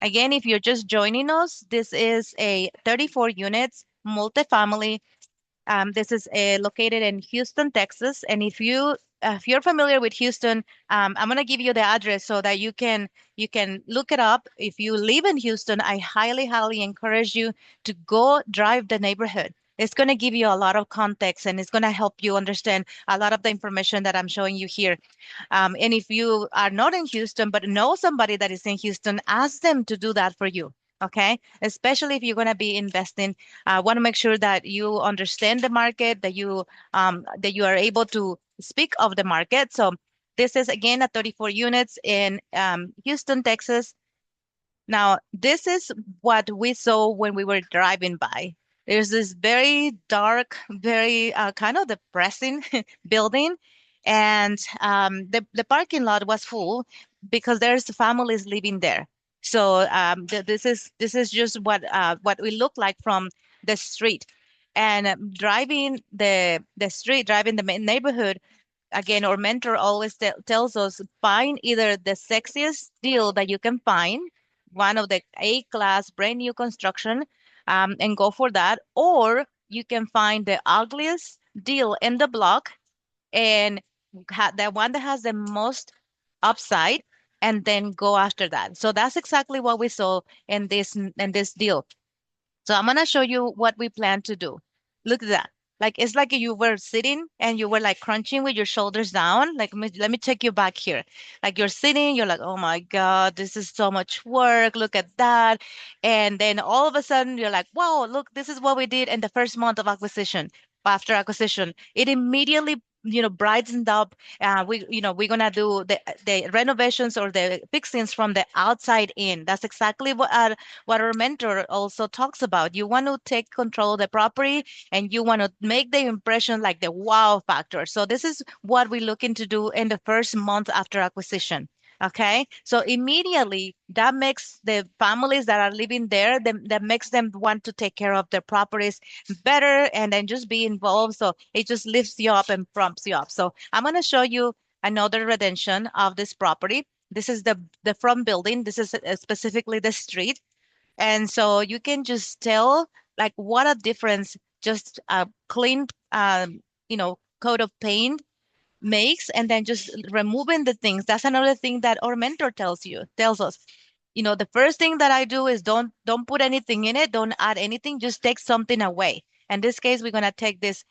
Again, if you're just joining us, this is a 34 units multifamily. This is located in Houston, Texas. And if you're familiar with Houston, I'm gonna give you the address so that you can look it up. If you live in Houston, I highly, highly encourage you to go drive the neighborhood. It's gonna give you a lot of context and it's gonna help you understand a lot of the information that I'm showing you here. And if you are not in Houston, but know somebody that is in Houston, ask them to do that for you. Okay. Especially if you're going to be investing, I want to make sure that you understand the market, that you are able to speak of the market. So this is again at 34 units in Houston, Texas. Now, this is what we saw when we were driving by. There's this very dark, very kind of depressing building, and the parking lot was full because there's families living there. So this is just what we look like from the street, and driving the street, driving the main neighborhood. Again, our mentor always tells us find either the sexiest deal that you can find, one of the A-class brand new construction, and go for that, or you can find the ugliest deal in the block and the one that has the most upside, and then go after that. So that's exactly what we saw in this deal. So I'm gonna show you what we plan to do. Look at that. Like it's like you were sitting and you were like crunching with your shoulders down. Like let me take you back here. Like you're sitting, you're like, oh my God, this is so much work. Look at that. And then all of a sudden you're like, wow, look, this is what we did in the first month of acquisition. After acquisition, it immediately brightened up. We're gonna do the renovations or the fixings from the outside in. That's exactly what our mentor also talks about. You want to take control of the property and you want to make the impression like the wow factor. So this is what we're looking to do in the first month after acquisition. Okay, so immediately that makes the families that are living there, that makes them want to take care of their properties better and then just be involved. So it just lifts you up and prompts you up. So I'm going to show you another rendition of this property. This is the front building. This is specifically the street. And so you can just tell like what a difference just a clean coat of paint makes, and then just removing the things. That's another thing that our mentor tells us. The first thing that I do is don't put anything in it, don't add anything, just take something away. In this case, we're gonna take this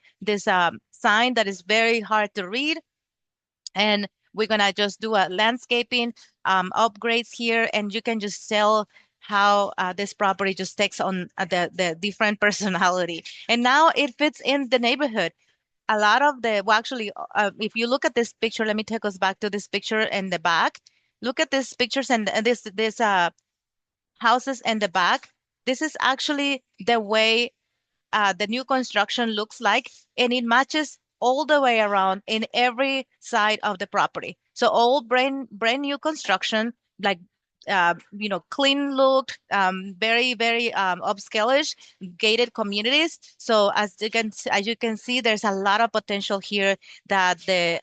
sign that is very hard to read, and we're gonna just do a landscaping upgrades here, and you can just tell how this property just takes on the different personality. And now it fits in the neighborhood. A lot of well, actually, if you look at this picture, let me take us back to this picture in the back. Look at these pictures and this houses in the back. This is actually the way the new construction looks like, and it matches all the way around in every side of the property. So all brand new construction, like clean looked, very very upscale-ish, gated communities. So as you can see, there's a lot of potential here that the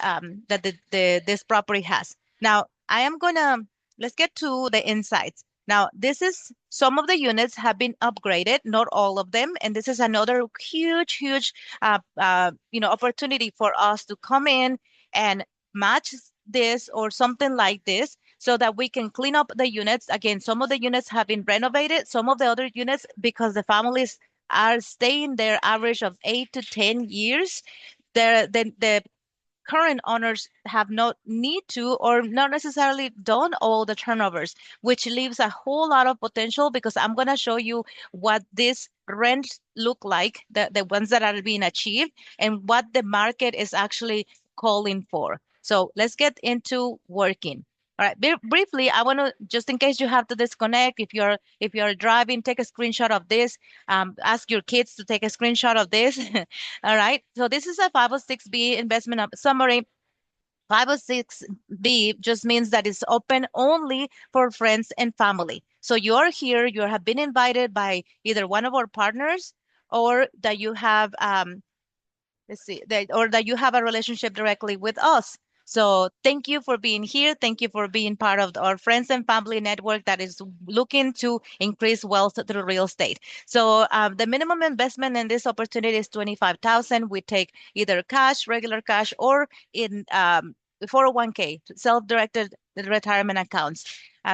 this property has. Now I am gonna let's get to the insights. Now, this is some of the units have been upgraded, not all of them. And this is another huge, huge, opportunity for us to come in and match this or something like this so that we can clean up the units. Again, some of the units have been renovated, some of the other units, because the families are staying there average of 8 to 10 years. The current owners have not need to or not necessarily done all the turnovers, which leaves a whole lot of potential, because I'm going to show you what this rent look like, the ones that are being achieved, and what the market is actually calling for. So let's get into working. All right, briefly, I want to, just in case you have to disconnect, if you're driving, take a screenshot of this. Ask your kids to take a screenshot of this. All right. So this is a 506B investment summary. 506B just means that it's open only for friends and family. So you're here, you have been invited by either one of our partners, or that you have, let's see, or that you have a relationship directly with us. So thank you for being here. Thank you for being part of our friends and family network that is looking to increase wealth through real estate. So the minimum investment in this opportunity is 25,000. We take either cash, regular cash, or in 401k, self-directed retirement accounts.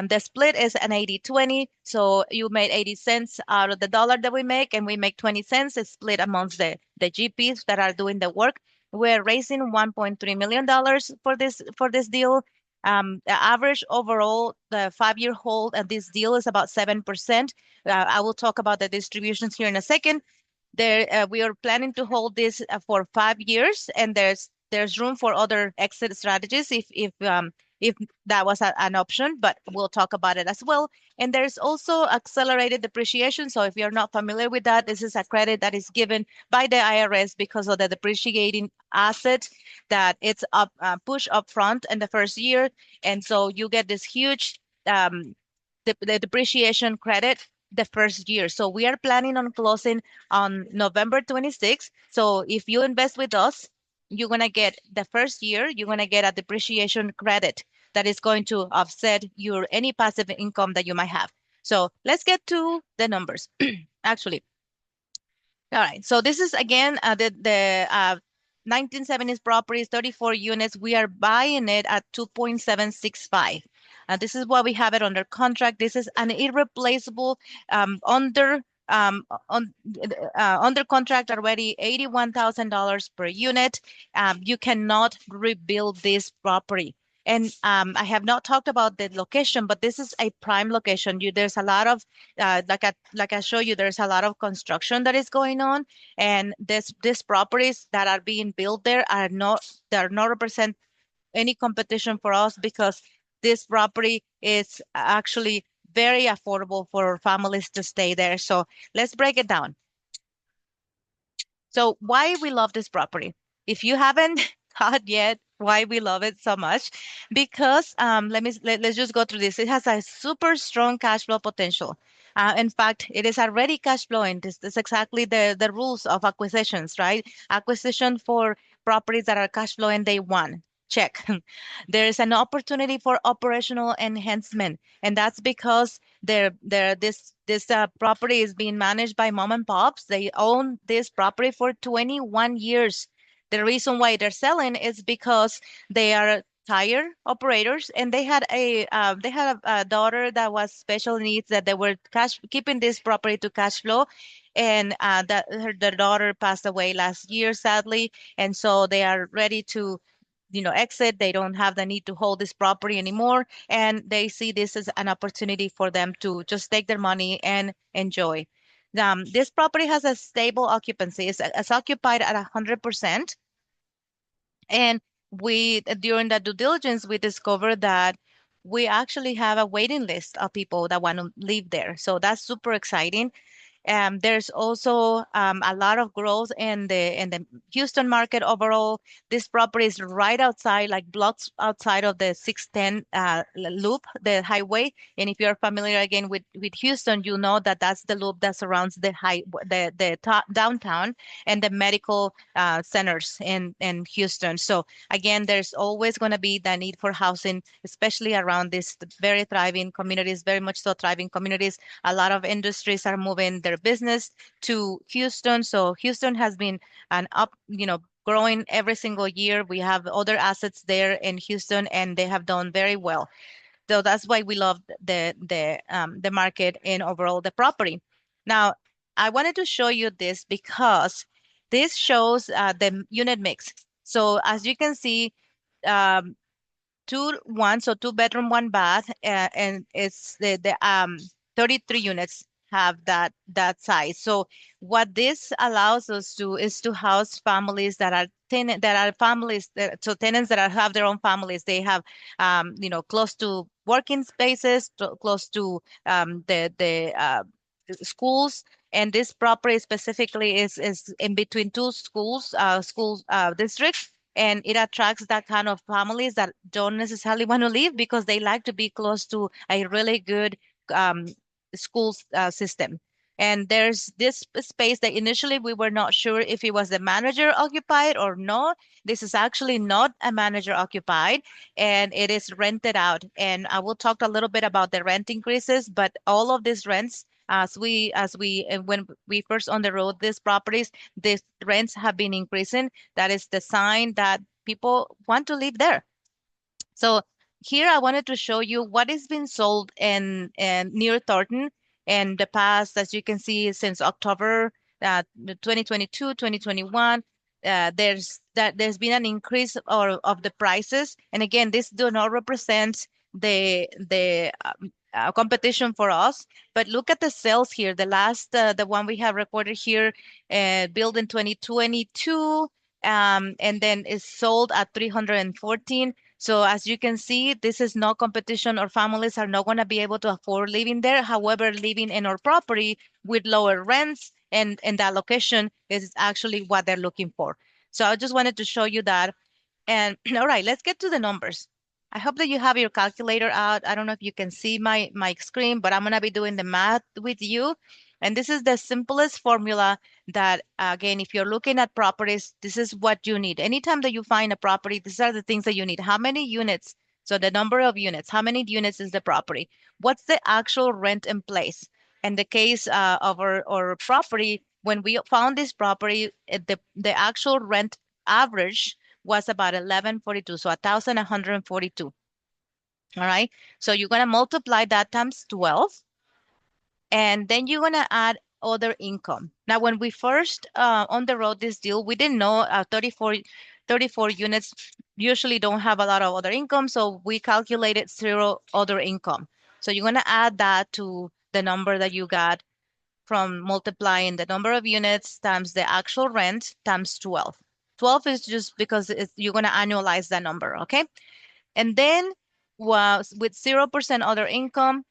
The split is an 80-20. So you made 80 cents out of the dollar that we make, and we make 20 cents. It's split amongst the GPs that are doing the work. We're raising $1.3 million for this deal. The average overall, the 5-year hold at this deal is about 7%. I will talk about the distributions here in a second. We are planning to hold this for 5 years, and there's room for other exit strategies if that was an option, but we'll talk about it as well. And there's also accelerated depreciation. So if you're not familiar with that, this is a credit that is given by the IRS because of the depreciating asset that it's push up front in the first year, and so you get this huge the depreciation credit the first year. So we are planning on closing on November 26th. So if you invest with us, you're going to get the first year, you're going to get a depreciation credit that is going to offset your any passive income that you might have. So let's get to the numbers. Actually, all right. So this is again the 1970s properties, 34 units. We are buying it at 2.765. This is what we have it under contract. This is an irreplaceable under contract already, $81,000 per unit. You cannot rebuild this property. And I have not talked about the location, but this is a prime location. There's a lot of like I show you, there's a lot of construction that is going on, and these properties that are being built there are not represent any competition for us because this property is actually very affordable for families to stay there. So let's break it down. So why we love this property? If you haven't thought yet why we love it so much, because let's just go through this. It has a super strong cash flow potential. In fact, it is already cash flowing. This is exactly the rules of acquisitions, right? Acquisition for properties that are cash flowing day one. Check. There is an opportunity for operational enhancement, and that's because this property is being managed by mom and pops. They own this property for 21 years. The reason why they're selling is because they are tire operators, and they had a daughter that was special needs that they were keeping this property to cash flow, and their daughter passed away last year, sadly, and so they are ready to exit. They don't have the need to hold this property anymore, and they see this as an opportunity for them to just take their money and enjoy. This property has a stable occupancy. It's occupied at 100%. And we, during the due diligence, we discovered that we actually have a waiting list of people that want to live there. So that's super exciting. There's also a lot of growth in the Houston market overall. This property is right outside, like blocks outside of the 610 loop, the highway. And if you're familiar again with Houston, you know that that's the loop that surrounds the downtown and the medical centers in Houston. So again, there's always going to be the need for housing, especially around these very thriving communities, very much so thriving communities. A lot of industries are moving their business to Houston. So Houston has been growing every single year. We have other assets there in Houston, and they have done very well. So that's why we love the market and overall the property. Now, I wanted to show you this because this shows the unit mix. So as you can see, um, so 2 bedroom, 1 bath, and it's the 33 units have that size. So what this allows us to is to house families that are tenants that have their own families. They have close to working spaces, close to the schools. And this property specifically is in between two school districts, and it attracts that kind of families that don't necessarily want to leave because they like to be close to a really good um, school system. And there's this space that initially we were not sure if it was the manager occupied or no. This is actually not a manager occupied, and it is rented out. And I will talk a little bit about the rent increases, but all of these rents, when we first on the road these properties, these rents have been increasing. That is the sign that people want to live there. So here I wanted to show you what is being sold in near Thornton in the past, as you can see, since October 2022, 2021. There's been an increase of the prices. And again, this do not represent the competition for us, but look at the sales here. The one we have recorded here, built in 2022, and then is sold at 314. So as you can see, this is no competition, or families are not going to be able to afford living there. However, living in our property with lower rents and in that location is actually what they're looking for. So I just wanted to show you that. And all right, let's get to the numbers. I hope that you have your calculator out. I don't know if you can see my screen, but I'm going to be doing the math with you. And this is the simplest formula that, again, if you're looking at properties, this is what you need. Anytime that you find a property, these are the things that you need. How many units? So the number of units, how many units is the property? What's the actual rent in place? In the case of our property, when we found this property, the actual rent average was about 1142, so 1,142. All right. So you're going to multiply that times 12, and then you're going to add other income. Now, when we first on the road this deal, we didn't know 34 units usually don't have a lot of other income, so we calculated zero other income. So you're going to add that to the number that you got from multiplying the number of units times the actual rent times 12. 12 is just because you're going to annualize that number, okay? And then with 0% other income,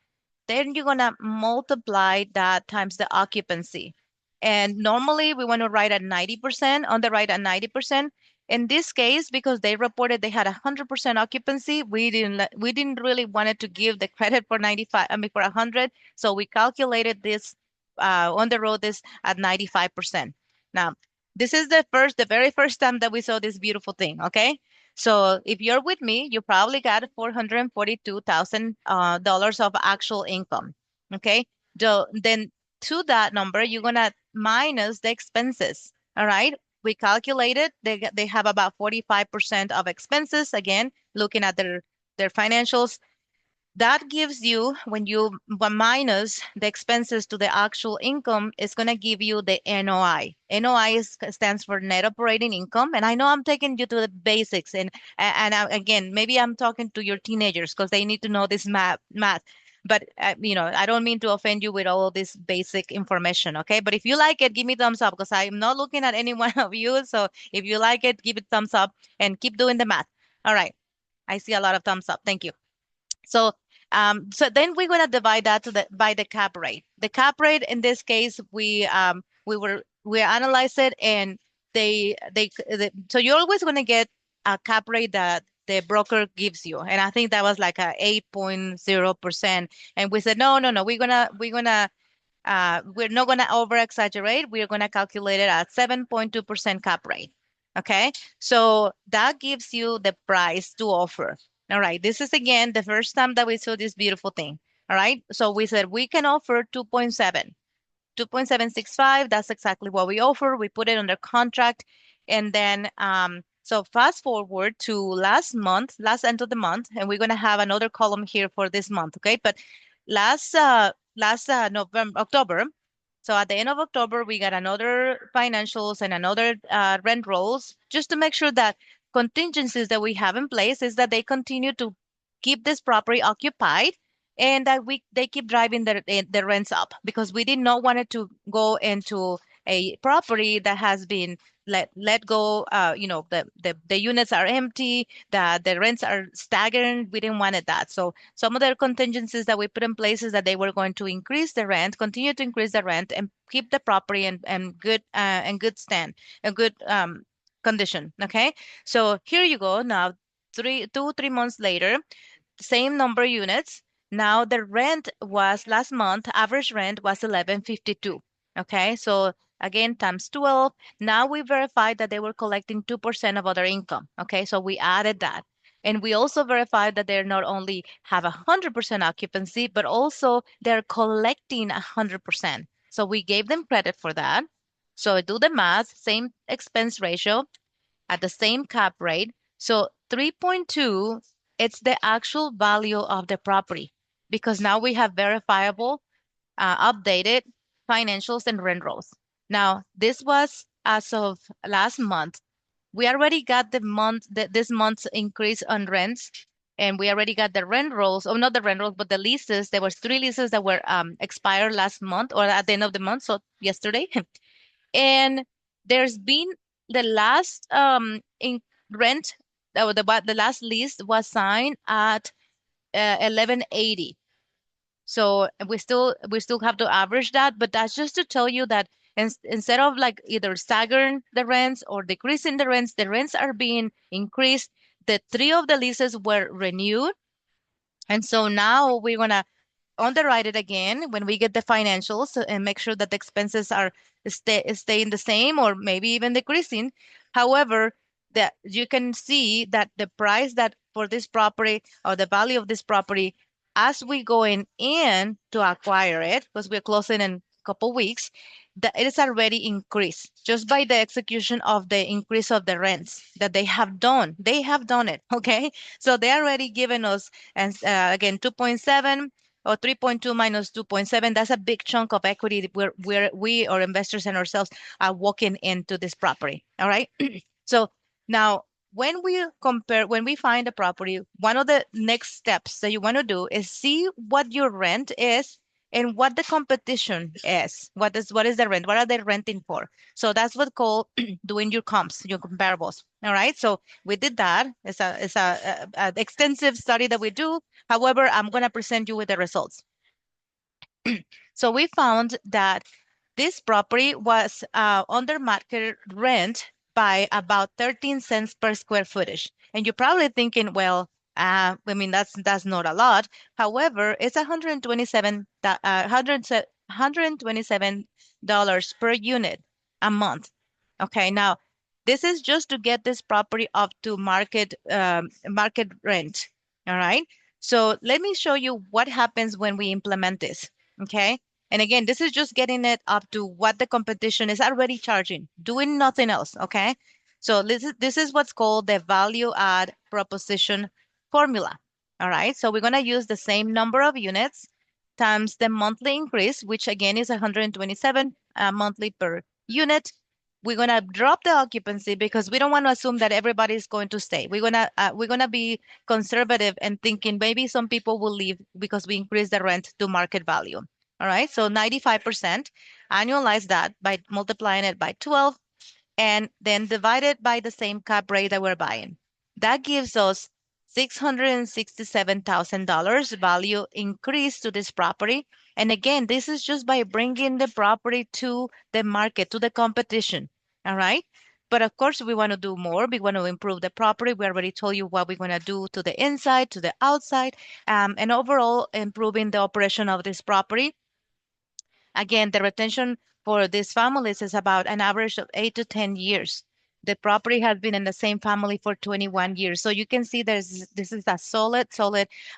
then you're gonna multiply that times the occupancy. And normally we want to write at 90%, on the right at 90%. In this case, because they reported they had 100% occupancy, we didn't really wanted to give the credit for 95, I mean for 100. So we calculated this on the road this at 95%. Now, this is the very first time that we saw this beautiful thing, okay? So if you're with me, you probably got $442,000 of actual income. Okay. Then to that number, you're gonna minus the expenses. All right. We calculated they have about 45% of expenses. Again, looking at their financials, that gives you, when you minus the expenses to the actual income, it's going to give you the NOI. NOI stands for net operating income. And I know I'm taking you to the basics. Again, maybe I'm talking to your teenagers because they need to know this math. But, I don't mean to offend you with all of this basic information. Okay. But if you like it, give me thumbs up, because I'm not looking at any one of you. So if you like it, give it thumbs up and keep doing the math. All right. I see a lot of thumbs up. Thank you. So then we're going to divide that by the cap rate. The cap rate in this case, we analyzed it, and so you're always going to get a cap rate that the broker gives you, and I think that was like a 8.0%. And we said no, we're not going to over exaggerate. We're going to calculate it at 7.2% cap rate. Okay, so that gives you the price to offer. All right, this is again the first time that we saw this beautiful thing. All right, so we said we can offer 2.7, 2.765. That's exactly what we offer. We put it under contract. And then, so fast forward to last end of the month, and we're going to have another column here for this month. Okay, but last October. So at the end of October, we got another financials and another rent rolls, just to make sure that contingencies that we have in place is that they continue to keep this property occupied, and that they keep driving the rents up, because we did not want it to go into a property that has been let go. The units are empty, the rents are staggering. We didn't want it that. So some of the contingencies that we put in place is that they were going to increase the rent, continue to increase the rent, and keep the property in good stand, a good condition. Okay, so here you go. Now 3 months later, same number of units, Now the rent was last month, average rent was 1152. Okay, so again times 12. Now we verified that they were collecting 2% of other income. Okay, so we added that. And we also verified that they not only have 100% occupancy, but also they're collecting 100%. So we gave them credit for that. So do the math, same expense ratio at the same cap rate. So 3.2, it's the actual value of the property because now we have verifiable, updated financials and rent rolls. Now, this was as of last month. We already got this month's increase on rents, and we already got the rent rolls, or not the rent rolls, but the leases. There was three leases that were expired last month or at the end of the month, so yesterday. And there's been the last in rent, the last lease was signed at 1180. So we still have to average that, but that's just to tell you that instead of like either staggering the rents or decreasing the rents are being increased. The three of the leases were renewed, and so now we're gonna underwrite it again when we get the financials and make sure that the expenses are staying the same or maybe even decreasing. However, that you can see that the price that for this property or the value of this property as we in to acquire it, because we're closing in a couple weeks, that it is already increased just by the execution of the increase of the rents that they have done. They have done it, okay? So they already given us, and again, 2.7 or 3.2 minus 2.7, that's a big chunk of equity where we or investors and ourselves are walking into this property. All right. So now when we find a property, one of the next steps that you want to do is see what your rent is and what the competition is. What is the rent? What are they renting for? So that's what called doing your comps, your comparables. All right. So we did that. It's a extensive study that we do. However, I'm going to present you with the results. So we found that this property was under market rent by about 13 cents per square footage. And you're probably thinking, well, I mean, that's not a lot. However, it's 127 dollars per unit a month. Okay, now this is just to get this property up to market rent. All right. So let me show you what happens when we implement this. Okay. And again, this is just getting it up to what the competition is already charging, doing nothing else. Okay. So this is what's called the value add proposition formula. All right. So we're going to use the same number of units times the monthly increase, which again is 127 monthly per unit. We're going to drop the occupancy because we don't want to assume that everybody is going to stay. We're going to be conservative and thinking maybe some people will leave because we increase the rent to market value. All right, so 95%, annualize that by multiplying it by 12 and then divide it by the same cap rate that we're buying. That gives us $667,000 value increase to this property. And again, this is just by bringing the property to the market, to the competition. All right. But of course, we want to do more. We want to improve the property. We already told you what we're going to do to the inside, to the outside, and overall improving the operation of this property. Again, the retention for these families is about an average of 8 to 10 years. The property has been in the same family for 21 years. So you can see this is a solid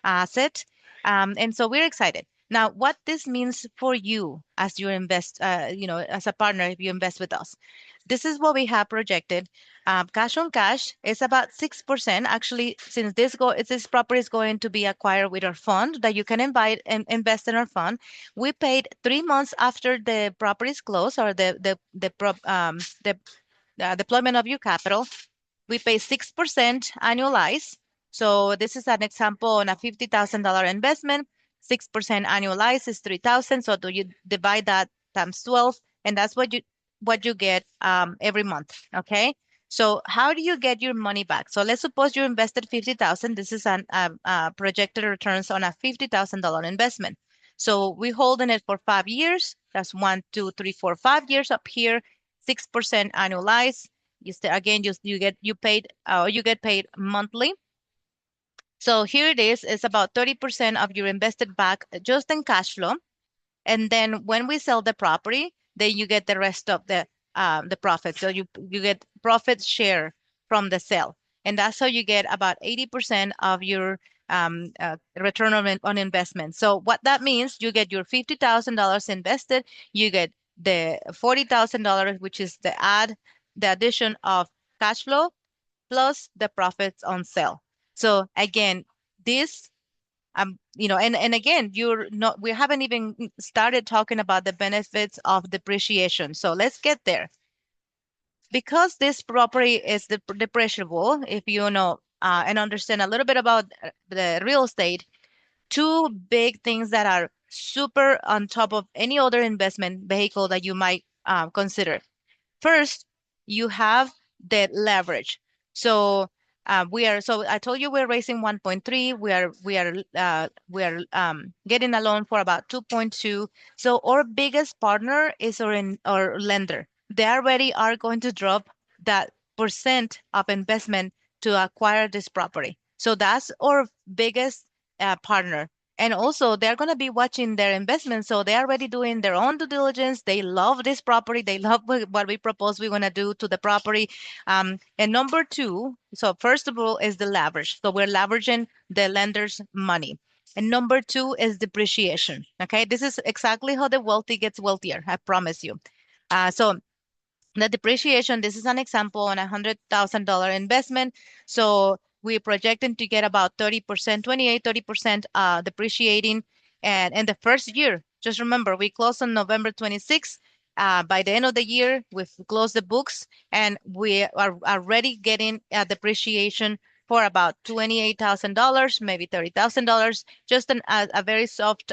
asset. And so we're excited. Now, what this means for you as you invest, as a partner, if you invest with us, this is what we have projected. Cash on cash is about 6%. Actually, since this property is going to be acquired with our fund that you can invite and invest in our fund, we paid 3 months after the property is closed or the deployment of your capital. We pay 6% annualized. So this is an example on a $50,000 investment. 6% annualized is 3,000. So do you divide that times 12, and that's what you get every month. Okay. So how do you get your money back? So let's suppose you invested 50,000. This is an projected returns on a $50,000 investment. So we holding it for 5 years. That's 1, 2, 3, 4, 5 years up here. 6% annualized. Again, you get paid monthly. So here it is. It's about 30% of your invested back just in cash flow. And then when we sell the property, then you get the rest of the profit. So you get profit share from the sale, and that's how you get about 80% of your return on investment. So what that means, you get your $50,000 invested, you get the $40,000, which is the addition of cash flow plus the profits on sale. So again, this and again, you're not we haven't even started talking about the benefits of depreciation. So let's get there. Because this property is depreciable, if you know and understand a little bit about the real estate, two big things that are super on top of any other investment vehicle that you might consider. First, you have the leverage. So so I told you we're raising 1.3. We are getting a loan for about 2.2. So our biggest partner is our lender. They already are going to drop that percent of investment to acquire this property. So that's our biggest partner. And also, they're going to be watching their investments. So they're already doing their own due diligence. They love this property. They love what we propose we want to do to the property. And number two, so first of all, is the leverage. So we're leveraging the lender's money. And number two is depreciation. Okay. This is exactly how the wealthy gets wealthier. I promise you. So the depreciation, this is an example on $100,000 investment. So we're projecting to get about 30%, 30% depreciating. And in the first year, just remember, we closed on November 26th. By the end of the year, we've closed the books and we are already getting depreciation for about $28,000, maybe $30,000, just a very soft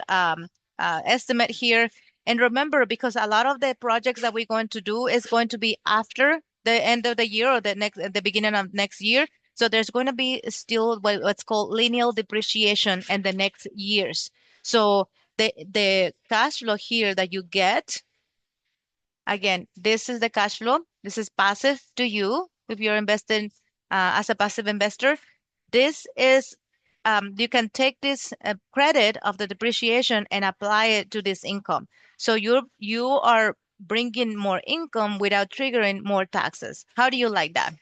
estimate here. And remember, because a lot of the projects that we're going to do is going to be after the end of the year or the beginning of next year. So there's going to be still what's called linear depreciation in the next years. So the cash flow here that you get, again, this is the cash flow. This is passive to you if you're investing as a passive investor. This is you can take this credit of the depreciation and apply it to this income. So you are bringing more income without triggering more taxes. How do you like that?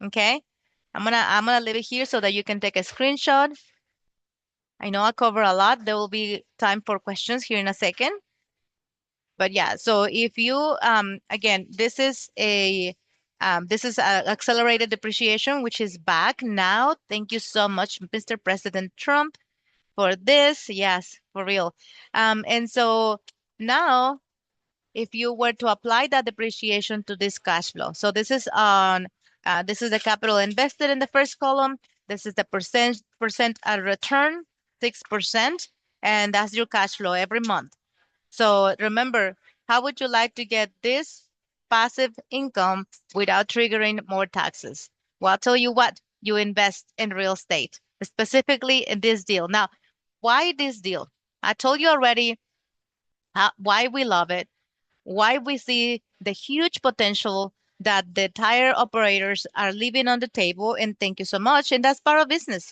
Okay. I'm gonna leave it here so that you can take a screenshot. I know I cover a lot. There will be time for questions here in a second. But yeah, so if you again, this is a accelerated depreciation, which is back now. Thank you so much, Mr. President Trump, for this. Yes, for real. And so now, if you were to apply that depreciation to this cash flow, so this is the capital invested in the first column. This is the percent return, 6%, and that's your cash flow every month. So remember, how would you like to get this passive income without triggering more taxes? Well, I'll tell you what, you invest in real estate, specifically in this deal. Now, why this deal? I told you already why we love it, why we see the huge potential that the tire operators are leaving on the table. And thank you so much. And that's part of business,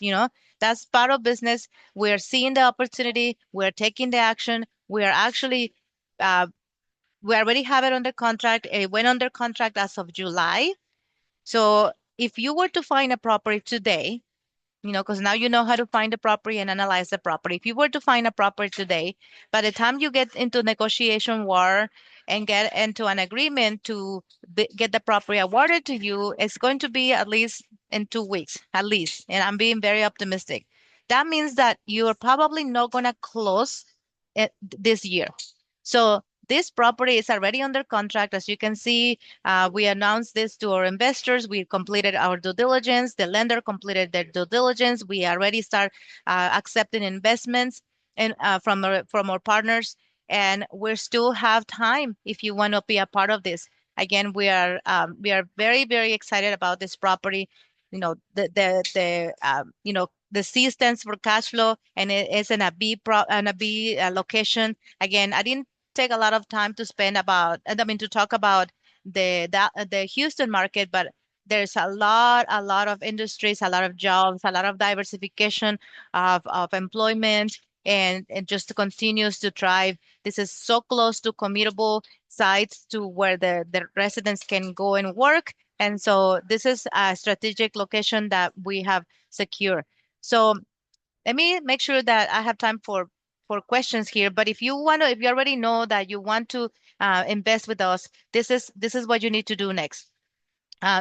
that's part of business. We're seeing the opportunity, we're taking the action, we are actually uh, we already have it under contract. It went under contract as of July. So if you were to find a property today, because now you know how to find the property and analyze the property. If you were to find a property today, by the time you get into negotiation war and get into an agreement to get the property awarded to you, it's going to be at least in 2 weeks, at least. And I'm being very optimistic. That means that you are probably not going to close it this year. So this property is already under contract. As you can see, we announced this to our investors. We completed our due diligence. The lender completed their due diligence. We already start accepting investments and from our partners, and we still have time if you want to be a part of this. Again, we are very very excited about this property. The C stands for cash flow, and it is in a B location. Again, I didn't take a lot of time to spend about, I mean, to talk about the Houston market, but there's a lot of industries, a lot of jobs, a lot of diversification of employment, and just continues to thrive. This is so close to commutable sites to where the residents can go and work. And so this is a strategic location that we have secure. So let me make sure that I have time for questions here. But if you want to, if you already know that you want to invest with us, this is what you need to do next.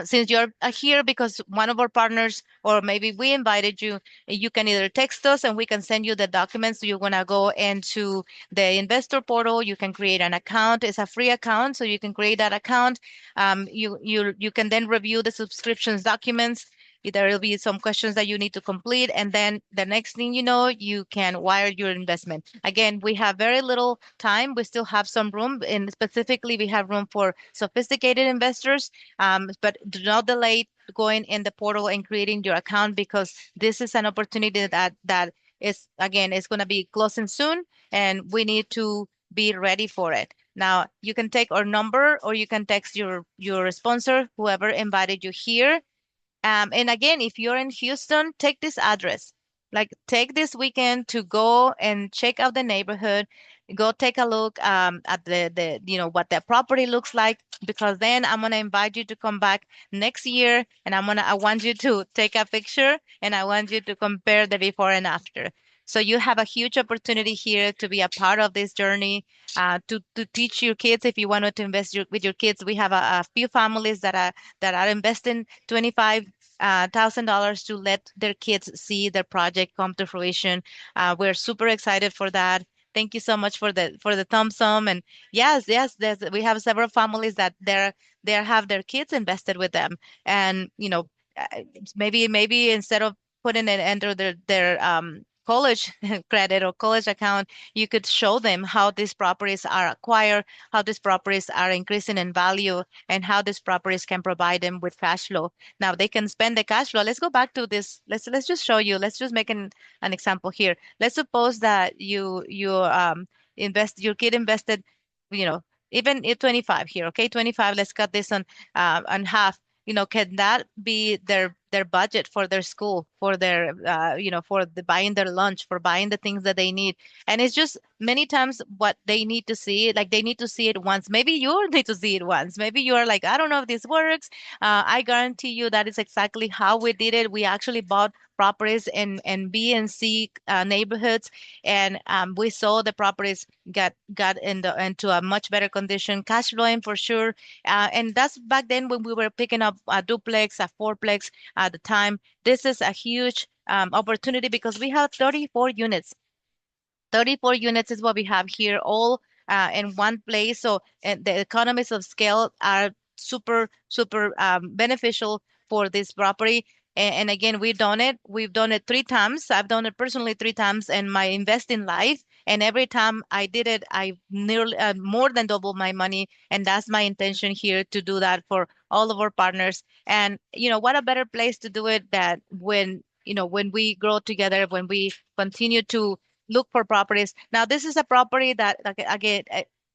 Since you're here because one of our partners, or maybe we invited you, you can either text us and we can send you the documents. You're gonna go into the investor portal. You can create an account. It's a free account, so you can create that account. You can then review the subscriptions documents. There will be some questions that you need to complete, and then the next thing you know, you can wire your investment. Again, we have very little time. We still have some room, and specifically, we have room for sophisticated investors, but do not delay going in the portal and creating your account, because this is an opportunity that is, again, it's going to be closing soon, and we need to be ready for it. Now, you can take our number or you can text your sponsor, whoever invited you here. And again, if you're in Houston, take this address. Like, take this weekend to go and check out the neighborhood. Go take a look at the what the property looks like, because then I'm gonna invite you to come back next year, and I want you to take a picture, and I want you to compare the before and after. So you have a huge opportunity here to be a part of this journey, to teach your kids. If you wanted to invest with your kids, we have a few families that are investing 25,000 to let their kids see their project come to fruition. We're super excited for that. Thank you so much for the thumbs up. And yes, we have several families that they have their kids invested with them, and uh, maybe instead of putting it under their college credit or college account, you could show them how these properties are acquired, how these properties are increasing in value, and how these properties can provide them with cash flow. Now they can spend the cash flow. Let's go back to this. Let's just show you. Let's just make an example here. Let's suppose that you invest your kid invested, you know, even at 25 here, okay? 25, let's cut this on half. Can that be their budget for their school, for their for the buying their lunch, for buying the things that they need? And it's just many times what they need to see, like they need to see it once. Maybe you need to see it once. Maybe you are like, I don't know if this works. I guarantee you that is exactly how we did it. We actually bought properties in B and C neighborhoods, and we saw the properties got into a much better condition, cash flowing for sure. And that's back then when we were picking up a duplex, a fourplex at the time. This is a huge opportunity because we have 34 units. 34 units is what we have here, all in one place. So the economies of scale are super, super beneficial for this property. And again, we've done it. We've done it 3 times. I've done it personally 3 times in my investing life. And every time I did it, I nearly more than double my money. And that's my intention here, to do that for all of our partners. And what a better place to do it that when we grow together, when we continue to look for properties. Now, this is a property that, like, again,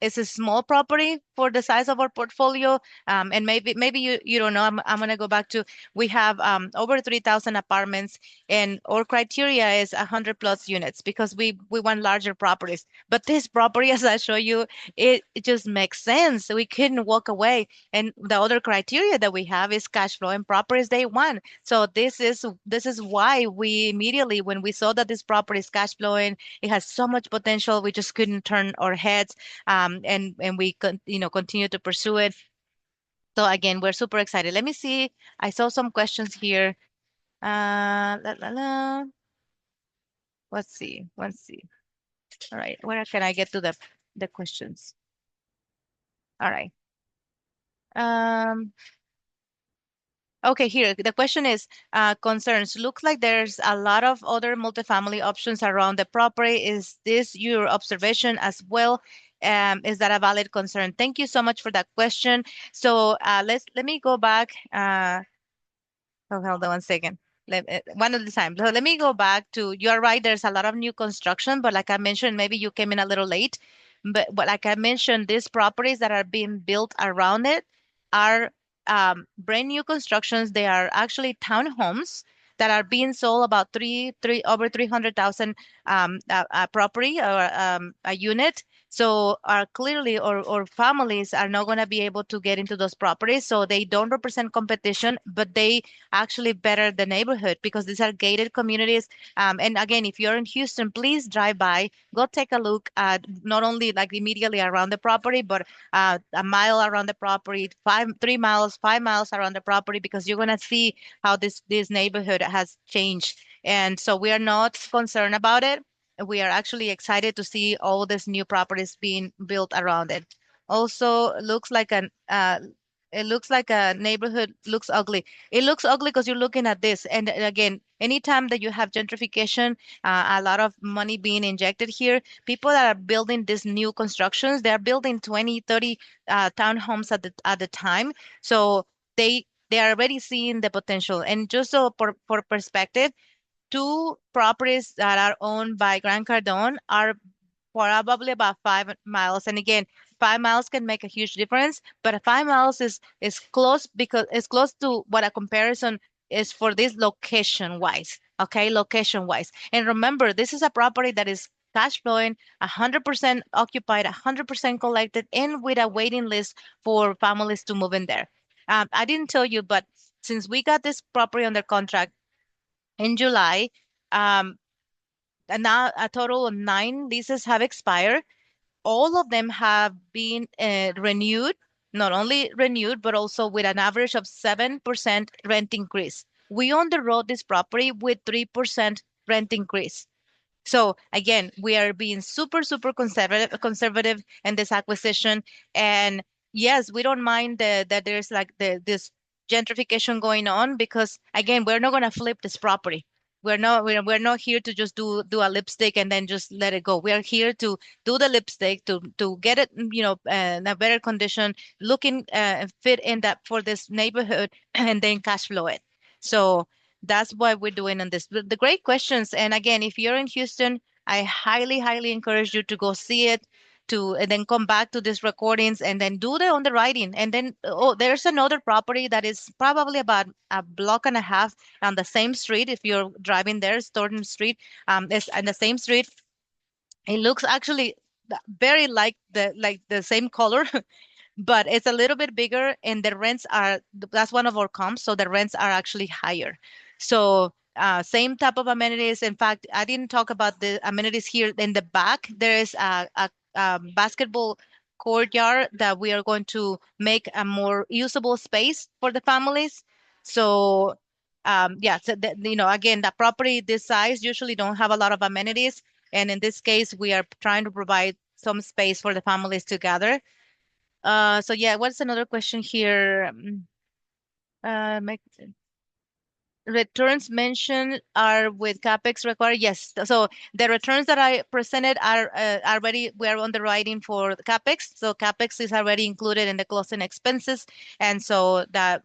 it's a small property for the size of our portfolio. And maybe you don't know. I'm gonna go back to, we have over 3,000 apartments, and our criteria is 100 plus units because we want larger properties. But this property, as I show you, it just makes sense. We couldn't walk away. And the other criteria that we have is cash flow and properties day one. So this is why we immediately, when we saw that this property is cash flowing, it has so much potential, we just couldn't turn our heads, and we continue to pursue it. So again, we're super excited. Let me see. I saw some questions here. La, la, la. Let's see. Let's see. All right. Where can I get to the questions? All right. Um, Okay, here the question is concerns. Looks like there's a lot of other multifamily options around the property. Is this your observation as well? Is that a valid concern? Thank you so much for that question. So let me go back. Oh, hold on one second. One at a time. So let me go back to, you're right, there's a lot of new construction, but like I mentioned, maybe you came in a little late. But like I mentioned, these properties that are being built around it are brand new constructions. They are actually townhomes that are being sold about three over 300,000 property or a unit. So are clearly or families are not going to be able to get into those properties. So they don't represent competition, but they actually better the neighborhood because these are gated communities. And again, if you're in Houston, please drive by, go take a look at not only like immediately around the property, but a mile around the property, 3 miles, 5 miles around the property, because you're gonna see how this neighborhood has changed. And so we are not concerned about it. We are actually excited to see all these new properties being built around it. Also, it looks like a neighborhood looks ugly. It looks ugly because you're looking at this. And again, anytime that you have gentrification, a lot of money being injected here, people that are building these new constructions, they're building 20, 30 townhomes at the time. So they are already seeing the potential. And just so for perspective, two properties that are owned by Grant Cardone are probably about 5 miles. And again, 5 miles can make a huge difference, but 5 miles is close because it's close to what a comparison is for this location wise. Okay, location wise. And remember, this is a property that is cash flowing, 100% occupied, 100% collected, and with a waiting list for families to move in there. I didn't tell you, but since we got this property under contract in July, um, and now a total of 9 leases have expired. All of them have been renewed, not only renewed, but also with an average of 7% rent increase. We underwrote this property with 3% rent increase. So again, we are being super conservative in this acquisition. And yes, we don't mind that there's like this gentrification going on, because again, we're not going to flip this property. We're not here to just do a lipstick and then just let it go. We are here to do the lipstick to get it, in a better condition, looking fit in that for this neighborhood, and then cash flow it. So that's what we're doing on this. The great questions. And again, if you're in Houston, I highly encourage you to go see it, to and then come back to these recordings and then do the underwriting. And then, oh, there's another property that is probably about a block and a half on the same street. If you're driving there, it's Thornton Street. It's on the same street. It looks actually very like the same color, but it's a little bit bigger, and the rents are, that's one of our comps, so the rents are actually higher. So same type of amenities. In fact, I didn't talk about the amenities here. In the back there is a basketball courtyard that we are going to make a more usable space for the families. So yeah, so again, the property this size usually don't have a lot of amenities, and in this case we are trying to provide some space for the families to gather. So yeah, what's another question here? Make returns mentioned are with capex required. Yes, so the returns that I presented are already, we are underwriting for the capex. So capex is already included in the closing expenses, and so that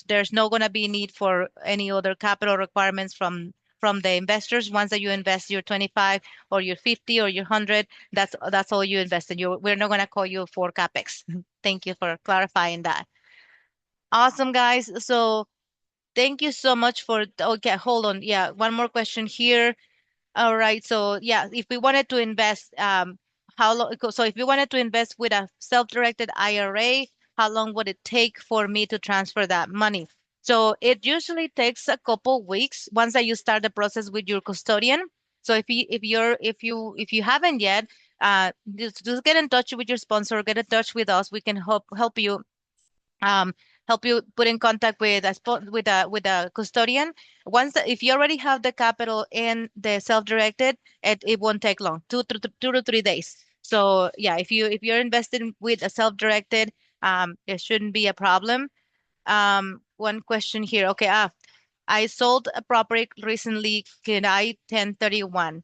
there's no going to be need for any other capital requirements from the investors. Once that you invest your 25 or your 50 or your 100, that's all you invest in. We're not going to call you for capex. Thank you for clarifying that. Awesome, guys. So thank you so much for, okay, hold on. Yeah, one more question here. All right. So yeah, if we wanted to invest, how long, so if we wanted to invest with a self-directed IRA, how long would it take for me to transfer that money? So it usually takes a couple weeks once that you start the process with your custodian. So if you haven't yet, just get in touch with your sponsor, get in touch with us. We can um, help you put in contact with a custodian. If you already have the capital in the self-directed, it won't take long, 2 to 3 days. So yeah, if you're investing with a self-directed, it shouldn't be a problem. One question here. Okay, I sold a property recently. Can I 1031?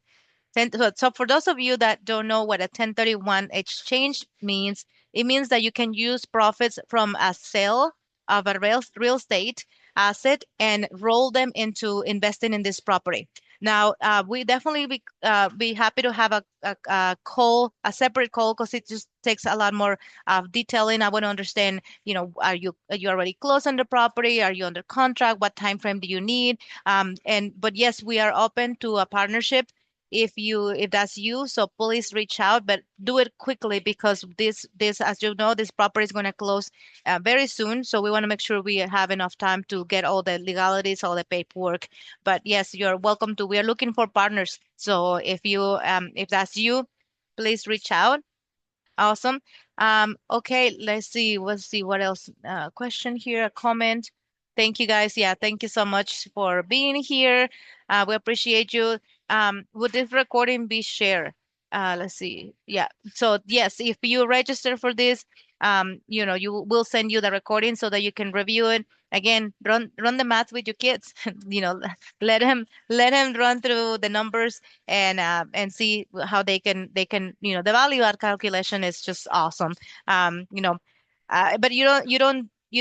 So for those of you that don't know what a 1031 exchange means, it means that you can use profits from a sale of a real estate asset and roll them into investing in this property. Now, we definitely be happy to have a call, a separate call, because it just takes a lot more detailing. I want to understand, are you already close on the property? Are you under contract? What time frame do you need? But yes, we are open to a partnership if that's you. So please reach out, but do it quickly, because this as you know, this property is going to close very soon. So we want to make sure we have enough time to get all the legalities, all the paperwork. But yes, you're welcome to. We are looking for partners. So if that's you, please reach out. Awesome. Okay, let's see what else. Question here, a comment. Thank you guys. Yeah, thank you so much for being here. We appreciate you. Would this recording be shared? Let's see. Yeah. So yes, if you register for this, you will send you the recording so that you can review it. Again, run the math with your kids. Let him run through the numbers and see how they can the value add calculation is just awesome. But you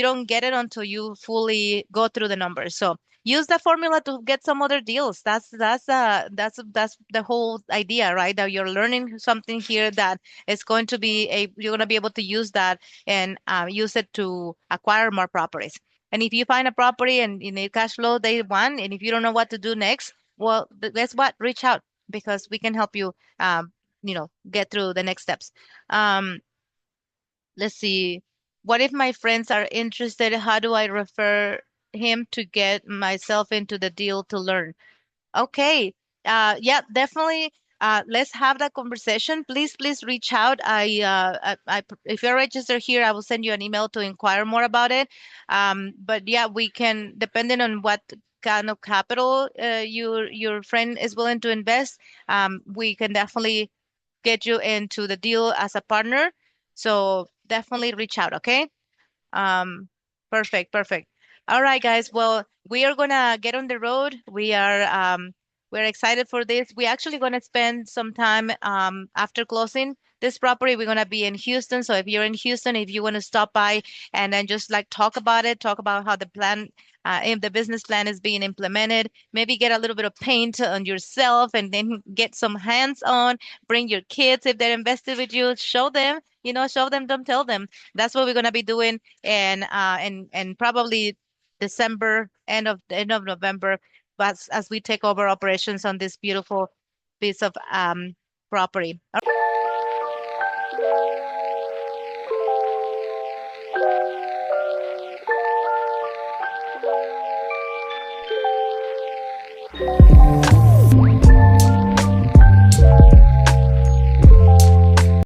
don't get it until you fully go through the numbers. So use the formula to get some other deals. That's the whole idea, right? That you're learning something here that is going to be you're going to be able to use that and use it to acquire more properties. And if you find a property and you need cash flow day one, and if you don't know what to do next, well, guess what? Reach out, because we can help you, get through the next steps. Um, let's see. What if my friends are interested? How do I refer him to get myself into the deal to learn? Okay. Yeah, definitely. Let's have that conversation. Please reach out. If you're registered here, I will send you an email to inquire more about it. But yeah, we can, depending on what kind of capital your friend is willing to invest, we can definitely get you into the deal as a partner. So definitely reach out. Okay. Um, Perfect, perfect. All right, guys. Well, we are gonna get on the road. We're excited for this. We're actually gonna spend some time after closing this property. We're gonna be in Houston. So if you're in Houston, if you want to stop by and then just like talk about it, talk about how the plan, if the business plan is being implemented, maybe get a little bit of paint on yourself and then get some hands on. Bring your kids if they're invested with you. Show them, don't tell them. That's what we're gonna be doing and probably December, end of November, but as we take over operations on this beautiful piece of property.